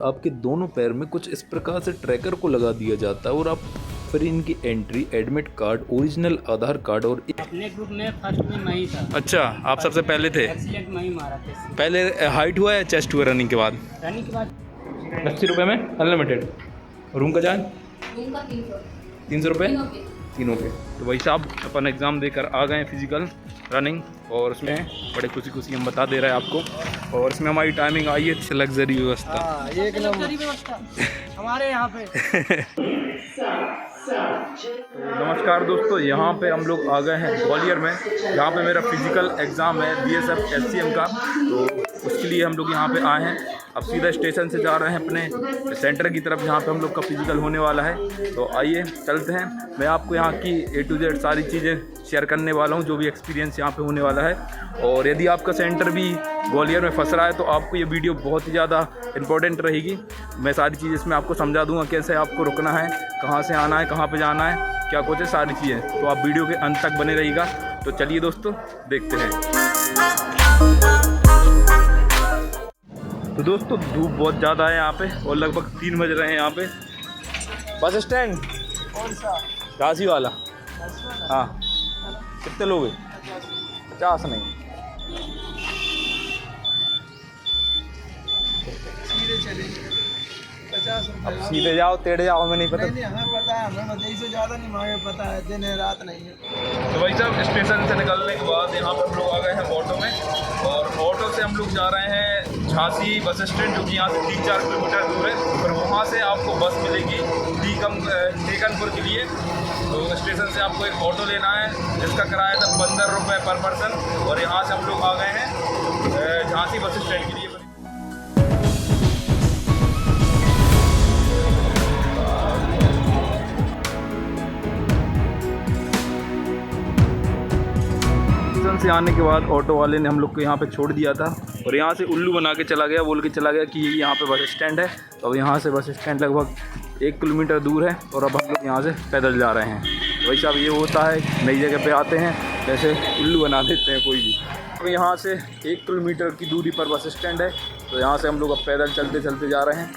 आपके दोनों पैर में कुछ इस प्रकार से ट्रैकर को लगा दिया जाता है और आप फिर इनकी एंट्री, एडमिट कार्ड, ओरिजिनल आधार कार्ड और अपने ग्रुप में फर्स्ट में मैं ही था। अच्छा, आप सबसे पहले थे? एक्सीलेंट मैं ही मारा था। पहले हाइट हुआ या चेस्ट हुआ रनिंग के बाद? रनिंग के बाद 80 रुपये में अनलिमिटेड। रूम का चार्ज? रूम का 300 रुपये तीनों तीनों के। तो वही साहब अपन एग्ज़ाम देकर आ गए फिजिकल रनिंग, और उसमें बड़े खुशी खुशी हम बता दे रहे हैं आपको। और इसमें हमारी टाइमिंग आई है लग्जरी व्यवस्था। एक लग्जरी व्यवस्था हमारे यहाँ पे। नमस्कार दोस्तों, यहाँ पे हम लोग आ गए हैं ग्वालियर में, जहाँ पे मेरा फिजिकल एग्ज़ाम है BSF SCM का। तो उसके लिए हम लोग यहाँ पे आए हैं। अब सीधा स्टेशन से जा रहे हैं अपने सेंटर की तरफ, जहाँ पे हम लोग का फिजिकल होने वाला है। तो आइए चलते हैं। मैं आपको यहाँ की A to Z सारी चीज़ें शेयर करने वाला हूँ, जो भी एक्सपीरियंस यहाँ पे होने वाला है। और यदि आपका सेंटर भी ग्वालियर में फंस रहा है तो आपको ये वीडियो बहुत ही ज़्यादा इम्पोर्टेंट रहेगी। मैं सारी चीज़ें इसमें आपको समझा दूँगा, कैसे आपको रुकना है, कहाँ से आना है, कहाँ पर जाना है, क्या कुछ है, सारी चीज़ें। तो आप वीडियो के अंत तक बने रहिएगा। तो चलिए दोस्तों, देखते हैं। तो दोस्तों धूप बहुत ज़्यादा है यहाँ पे और लगभग 3 बज रहे हैं यहाँ पे। बस स्टैंड कौन सा? झांसी वाला। हाँ, कितने लोग हैं? 50 नहीं। सीधे चलेंगे 50 अब रुपये। सीधे जाओ टेढ़े जाओ, हमें नहीं पता। नहीं हमें पता है, हमें बता इससे ज़्यादा नहीं मांगे, पता है दिन है रात नहीं है। तो भाई साहब स्टेशन से निकलने के बाद यहाँ पर हम लोग आ गए हैं ऑटो में, और ऑटो से हम लोग जा रहे हैं झांसी बस स्टैंड, जो कि यहाँ से 3-4 किलोमीटर दूर है। फिर वहाँ से आपको बस मिलेगी टेकनपुर के लिए। तो स्टेशन से आपको एक ऑटो लेना है, जिसका किराया था 15 रुपये पर पर्सन। और यहाँ से हम लोग आ गए हैं झांसी बस स्टैंड के लिए। से आने के बाद ऑटो वाले ने हम लोग को यहाँ पे छोड़ दिया था, और यहाँ से उल्लू बना के चला गया, बोल के चला गया कि यहाँ पे बस स्टैंड है। तो अब यहाँ से बस स्टैंड लगभग 1 किलोमीटर दूर है, और अब हम लोग यहाँ से पैदल जा रहे हैं। तो वैसे अब ये होता है, नई जगह पे आते हैं जैसे उल्लू बना देते हैं कोई भी। तो यहाँ से 1 किलोमीटर की दूरी पर बस स्टैंड है। तो यहाँ से हम लोग अब पैदल चलते चलते जा रहे हैं,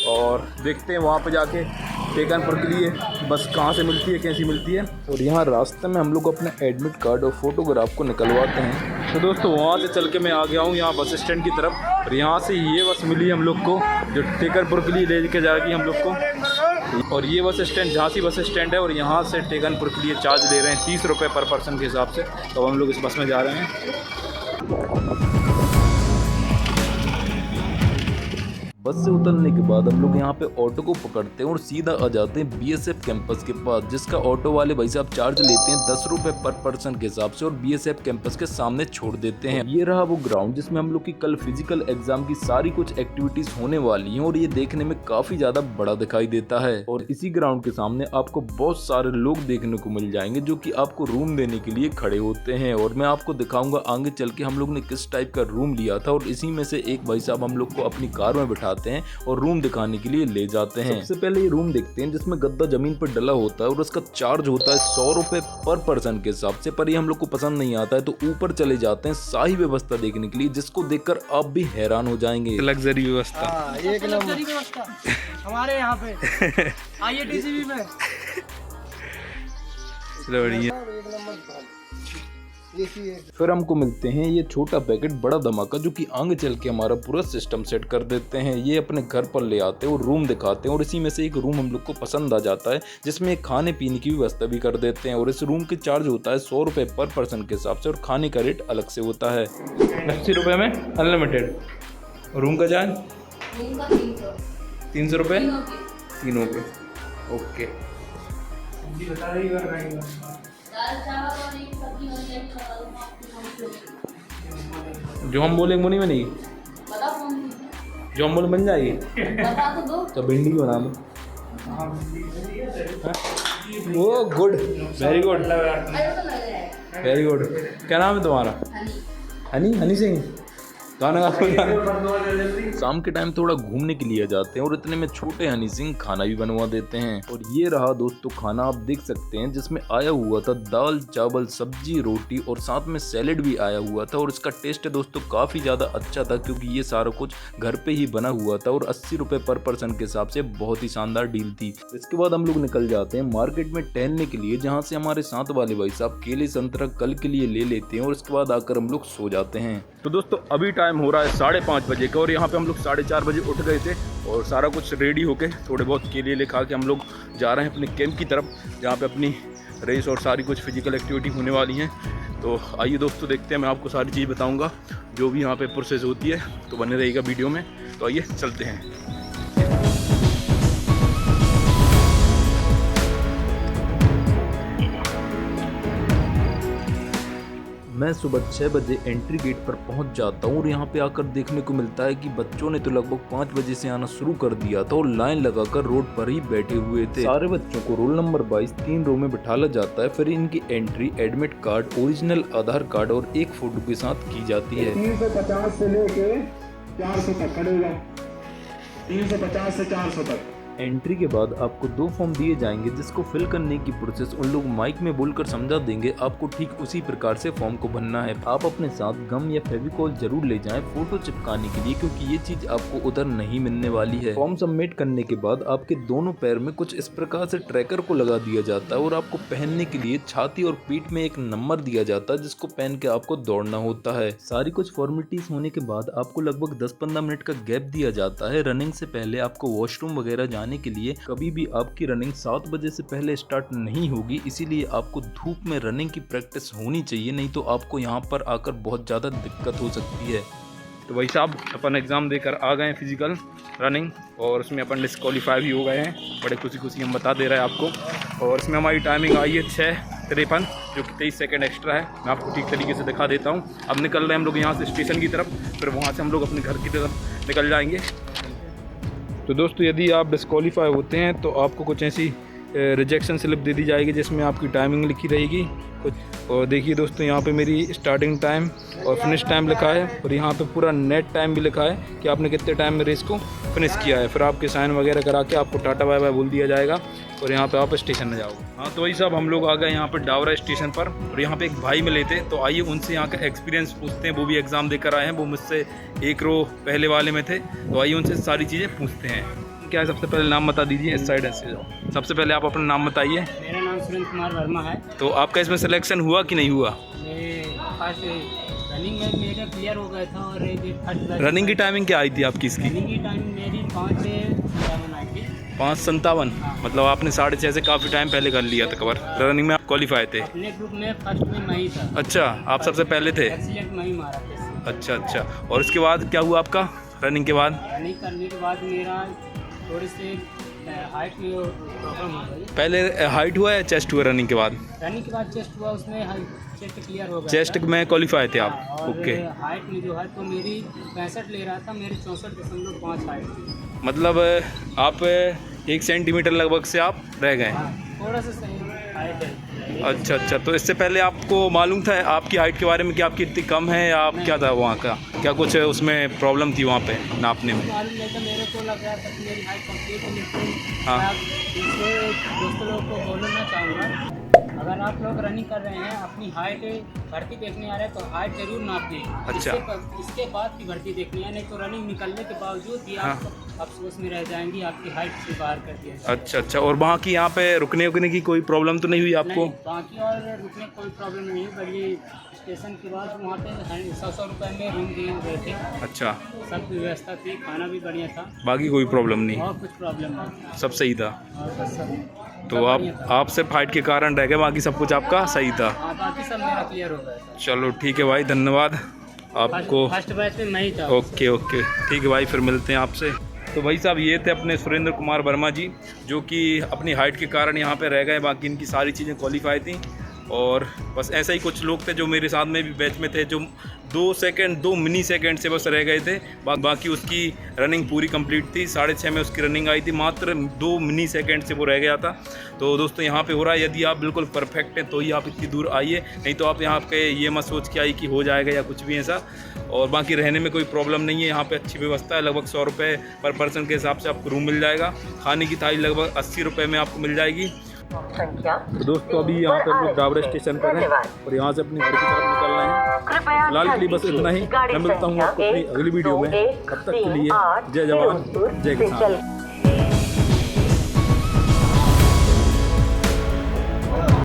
और देखते हैं वहाँ पे जाके टेकनपुर के लिए बस कहाँ से मिलती है, कैसी मिलती है। और यहाँ रास्ते में हम लोग अपना एडमिट कार्ड और फोटोग्राफ को निकलवाते हैं। तो दोस्तों वहाँ से चल के मैं आ गया हूँ यहाँ बस स्टैंड की तरफ, और यहाँ से ये बस मिली हम लोग को, जो टेकनपुर के लिए ले के जाएगी हम लोग को। और ये bus stand Jhansi bus stand है, और यहाँ से टेकनपुर के लिए चार्ज ले रहे हैं 30 रुपये पर पर्सन के हिसाब से। तो हम लोग इस बस में जा रहे हैं। बस से उतरने के बाद हम लोग यहाँ पे ऑटो को पकड़ते हैं और सीधा आ जाते हैं BSF कैंपस के पास, जिसका ऑटो वाले भाई साहब चार्ज लेते हैं 10 रुपये पर पर्सन के हिसाब से, और BSF कैंपस के सामने छोड़ देते हैं। ये रहा वो ग्राउंड जिसमें हम लोग की कल फिजिकल एग्जाम की सारी कुछ एक्टिविटीज होने वाली हैं, और ये देखने में काफी ज्यादा बड़ा दिखाई देता है। और इसी ग्राउंड के सामने आपको बहुत सारे लोग देखने को मिल जाएंगे, जो की आपको रूम देने के लिए खड़े होते हैं। और मैं आपको दिखाऊंगा आगे चल के हम लोग ने किस टाइप का रूम लिया था, और इसी में से एक भाई साहब हम लोग को अपनी कार में बिठा हैं और रूम दिखाने के लिए ले जाते हैं। सबसे पहले ये रूम देखते हैं, जिसमें गद्दा जमीन पर डला होता है, और उसका चार्ज होता है 100 रुपए पर पर्सन के हिसाब से। पर ये हम लोग को पसंद नहीं आता है, तो ऊपर चले जाते हैं शाही व्यवस्था देखने के लिए, जिसको देखकर आप भी हैरान हो जाएंगे। लग्जरी व्यवस्था, एक लग्जरी व्यवस्था हमारे यहाँ पे IITCB में। बढ़िया। फिर हमको मिलते हैं ये छोटा पैकेट बड़ा धमाका, जो कि आगे चल के हमारा पूरा सिस्टम सेट कर देते हैं। ये अपने घर पर ले आते हैं और रूम दिखाते हैं, और इसी में से एक रूम हम लोग को पसंद आ जाता है, जिसमें खाने पीने की व्यवस्था भी कर देते हैं। और इस रूम के चार्ज होता है 100 रुपये पर पर्सन के हिसाब से, और खाने का रेट अलग से होता है 80 रुपये में अनलिमिटेड। रूम का चार्ज 300 रुपये तीनों के। ओके, जो हम बोलेंगे वो नहीं बनेगी, जो हम बोले बन जाएगी। तो भिंडी की बना दो। वो good, very good, very good. क्या नाम है तुम्हारा? हनी सिंह। गाना शाम के टाइम थोड़ा घूमने के लिए जाते हैं और इतने में छोटे हनी सिंह खाना भी बनवा देते हैं। और ये रहा दोस्तों खाना, आप देख सकते हैं, जिसमें आया हुआ था दाल चावल सब्जी रोटी और साथ में सैलेड भी आया हुआ था। और इसका टेस्ट दोस्तों काफ़ी ज़्यादा अच्छा था क्योंकि ये सारा कुछ घर पे ही बना हुआ था और 80 रुपये पर पर्सन के हिसाब से बहुत ही शानदार डील थी। इसके बाद हम लोग निकल जाते हैं मार्केट में टहलने के लिए, जहाँ से हमारे साथ वाले भाई साहब केले संतरा कल के लिए ले लेते हैं और इसके बाद आकर हम लोग सो जाते हैं। तो दोस्तों अभी टाइम हो रहा है 5:30 बजे का और यहाँ पे हम लोग 4:30 बजे उठ गए थे और सारा कुछ रेडी होके थोड़े बहुत केले ले खा के हम लोग जा रहे हैं अपने कैंप की तरफ, जहाँ पे अपनी रेस और सारी कुछ फिजिकल एक्टिविटी होने वाली हैं। तो आइए दोस्तों देखते हैं, मैं आपको सारी चीज़ बताऊँगा जो भी यहाँ पे प्रोसेस होती है, तो बने रहेगा वीडियो में। तो आइए चलते हैं। मैं सुबह 6 बजे एंट्री गेट पर पहुंच जाता हूं और यहां पे आकर देखने को मिलता है कि बच्चों ने तो लगभग 5 बजे से आना शुरू कर दिया था और लाइन लगाकर रोड पर ही बैठे हुए थे। सारे बच्चों को रोल नंबर 22 3 रो में बिठाया जाता है, फिर इनकी एंट्री एडमिट कार्ड, ओरिजिनल आधार कार्ड और एक फोटो के साथ की जाती है। 350 से लेके 400 तक करेगा, 350 से 400 तक। एंट्री के बाद आपको 2 फॉर्म दिए जाएंगे जिसको फिल करने की प्रोसेस उन लोग माइक में बोलकर समझा देंगे। आपको ठीक उसी प्रकार से फॉर्म को भरना है। आप अपने साथ गम या फेविकॉल जरूर ले जाएं फोटो चिपकाने के लिए, क्योंकि ये चीज आपको उधर नहीं मिलने वाली है। फॉर्म सबमिट करने के बाद आपके दोनों पैर में कुछ इस प्रकार से ट्रैकर को लगा दिया जाता है और आपको पहनने के लिए छाती और पीठ में एक नंबर दिया जाता है जिसको पहन के आपको दौड़ना होता है। सारी कुछ फॉर्मेलिटीज होने के बाद आपको लगभग 10-15 मिनट का गैप दिया जाता है। रनिंग से पहले आपको वॉशरूम वगैरह जाने के लिए कभी भी आपकी रनिंग 7 बजे से पहले स्टार्ट नहीं होगी, इसीलिए आपको धूप में रनिंग की प्रैक्टिस होनी चाहिए, नहीं तो आपको यहाँ पर आकर बहुत ज़्यादा दिक्कत हो सकती है। तो भाई साहब अपन एग्ज़ाम देकर आ गए हैं फिजिकल रनिंग और उसमें अपन डिस्क्वालीफाई भी हो गए हैं। बड़े खुशी हम बता दे रहे हैं आपको। और इसमें हमारी टाइमिंग आई है 6:53 जो कि 23 सेकंड एक्स्ट्रा है। मैं आपको ठीक तरीके से दिखा देता हूँ। अब निकल रहे हैं हम लोग यहाँ से स्टेशन की तरफ, फिर वहाँ से हम लोग अपने घर की तरफ निकल जाएंगे। तो दोस्तों यदि आप डिस्क्वालीफाई होते हैं तो आपको कुछ ऐसी रिजेक्शन स्लिप दे दी जाएगी जिसमें आपकी टाइमिंग लिखी रहेगी कुछ। और देखिए दोस्तों यहाँ पे मेरी स्टार्टिंग टाइम और फिनिश टाइम लिखा है और यहाँ पे पूरा नेट टाइम भी लिखा है कि आपने कितने टाइम में रेस को फिनिश किया है। फिर आपके साइन वगैरह करा के आपको टाटा बाय बाय बोल दिया जाएगा और यहाँ पे आप स्टेशन में जाओगे। हाँ तो वही साहब हम लोग आ गए यहाँ पे डावरा स्टेशन पर और यहाँ पे एक भाई मिले थे, तो आइए उनसे यहाँ का एक्सपीरियंस पूछते हैं। वो भी एग्ज़ाम देकर आए हैं, वो मुझसे 1 रो पहले वाले में थे, तो आइए उनसे सारी चीज़ें पूछते हैं। क्या है, सबसे पहले नाम बता दीजिए। इस साइड से जाओ। सबसे पहले आप अपना नाम बताइए। मेरा नाम सुरेंद्र कुमार वर्मा है। तो आपका इसमें सिलेक्शन हुआ कि नहीं हुआ? फर्स्ट रनिंग में मेरा क्लियर हो गया था और फर्स्ट रनिंग की टाइमिंग क्या आई थी आपकी इसकी? रनिंग की टाइम मेरी 5:57 आई थी। 5:57। मतलब आपने 6:30 से काफ़ी टाइम पहले कर लिया था कवर। रनिंग में आप क्वालिफाई थे? अपने ग्रुप में फर्स्ट में मैं ही था। अच्छा, आप सबसे पहले थे? एक्सीडेंट मैं ही मारा था। अच्छा। और उसके बाद क्या हुआ आपका रनिंग के बाद? रनिंग करने के बाद मेरा थोड़ी सी हाइट में प्रॉब्लम हो गई। पहले हाइट हुआ या चेस्ट हुआ रनिंग के बाद? रनिंग के बाद चेस्ट हुआ, उसमें चेस्ट क्लियर हो गया। चेस्ट में क्वालिफाई थे आप? और ओके। हाइट में जो है तो मेरी 65 ले रहा था, मेरी 64.5 हाइट थी। मतलब आप 1 सेंटीमीटर लगभग से आप रह गए? थोड़ा सा सही हाइट है। अच्छा। तो इससे पहले आपको मालूम था आपकी हाइट के बारे में कि आपकी इतनी कम है या आप क्या था वहाँ का? क्या कुछ उसमें प्रॉब्लम थी वहाँ पे नापने में? मालूम नहीं था, मेरे को लग रहा था कि मेरी हाइट कंप्लीट है, लेकिन हाँ। मैं दूसरे दोस्तों लोग को बोलना चाहूँगा, अगर आप लोग रनिंग कर रहे हैं, अपनी हाइट भर्ती देखने आ रहे हैं तो हाइट जरूर नाप दें। अच्छा। इसके बाद की भर्ती देखनी है, नहीं तो रनिंग निकलने के बावजूद भी आप अफसोस में रह जाएंगी, आपकी हाइट से बाहर कर दिया। अच्छा। और वहाँ की यहाँ पे रुकने की कोई प्रॉब्लम तो नहीं हुई आपको? बाकी और रुकने की कोई प्रॉब्लम नहीं, बड़ी स्टेशन के बाद वहाँ पे 100 रुपये में रूम दिए हुए थे। अच्छा। सब व्यवस्था थी, खाना भी बढ़िया था, बाकी कोई प्रॉब्लम नहीं? और कुछ प्रॉब्लम नहीं, सब सही था। और बस सब तो आप सिर्फ हाइट के कारण रह गए, बाकी सब कुछ आपका सही था? हाँ, बाकी सब मेरा क्लियर हो गया था। चलो ठीक है भाई, धन्यवाद आपको। फर्स्ट बैच में मैं ही था। ओके ठीक है भाई, फिर मिलते हैं आपसे। तो भाई साहब ये थे अपने सुरेंद्र कुमार वर्मा जी, जो कि अपनी हाइट के कारण यहाँ पे रह गए, बाकी इनकी सारी चीज़ें क्वालिफाई थी। और बस ऐसा ही कुछ लोग थे जो मेरे साथ में भी बैच में थे, जो 2 मिनी सेकंड से बस रह गए थे। बाकी उसकी रनिंग पूरी कंप्लीट थी। 6:30 में उसकी रनिंग आई थी, मात्र 2 मिनी सेकंड से वो रह गया था। तो दोस्तों यहाँ पे हो रहा है, यदि आप बिल्कुल परफेक्ट हैं तो ही आप इतनी दूर आइए, नहीं तो आप यहाँ पे ये मत सोच के आइए कि हो जाएगा या कुछ भी ऐसा। और बाकी रहने में कोई प्रॉब्लम नहीं है, यहाँ पे अच्छी व्यवस्था है। लगभग 100 रुपये पर पर्सन के हिसाब से आपको रूम मिल जाएगा। खाने की थाली लगभग 80 रुपये में आपको मिल जाएगी। तो दोस्तों अभी यहाँ पर लोग डाबरा स्टेशन पर हैं और यहाँ से अपने घर की तरफ निकल रहे हैं। फिलहाल के लिए बस इतना ही। मैं मिलता हूँ आपको अपनी अगली वीडियो में। तब तक के लिए जय जवान जय किसान।